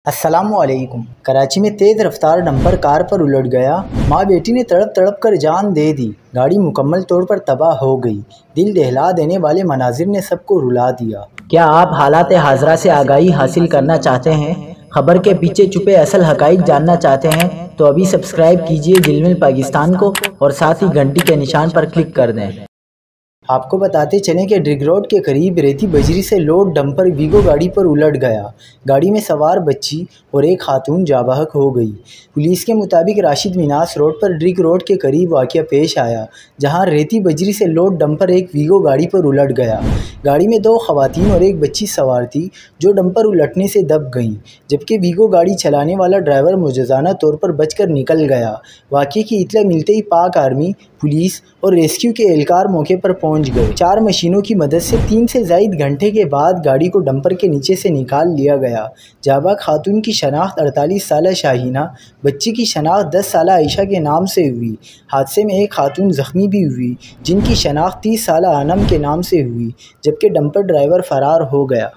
अस्सलामुअलैकुम। कराची में तेज़ रफ्तार डंपर कार पर उलट गया। माँ बेटी ने तड़प तड़प कर जान दे दी। गाड़ी मुकम्मल तौर पर तबाह हो गई। दिल दहला देने वाले मनाजिर ने सबको रुला दिया। क्या आप हालात हाज़रा से आगाही हासिल करना चाहते हैं? खबर के पीछे छुपे असल हक़ाइक़ जानना चाहते हैं? तो अभी सब्सक्राइब कीजिए ज़िलमिल पाकिस्तान को और साथ ही घंटी के निशान पर क्लिक कर दें। आपको बताते चलें कि ड्रिग रोड के करीब रेती बजरी से लोड डंपर वीगो गाड़ी पर उलट गया। गाड़ी में सवार बच्ची और एक खातून जाबहक हो गई। पुलिस के मुताबिक राशिद मिनास रोड पर ड्रिग रोड के करीब वाक़या पेश आया, जहां रेती बजरी से लोड डंपर एक वीगो गाड़ी पर उलट गया। गाड़ी में 2 ख़वातीन और एक बच्ची सवार थी, जो डंपर उलटने से दब गईं, जबकि वीगो गाड़ी चलाने वाला ड्राइवर मुजज़ाना तौर पर बचकर निकल गया। वाक़ये की इत्तला मिलते ही पाक आर्मी, पुलिस और रेस्क्यू के एहलकार मौके पर पहुंच गए। 4 मशीनों की मदद से 3 से ज़ायद घंटे के बाद गाड़ी को डंपर के नीचे से निकाल लिया गया। जाबाक खातून की शनाख्त 48 साला शाहीना, बच्ची की शनाख्त 10 साला आयशा के नाम से हुई। हादसे में एक खातून ज़ख्मी भी हुई, जिनकी शनाख्त 30 साला अनम के नाम से हुई, जबकि डंपर ड्राइवर फ़रार हो गया।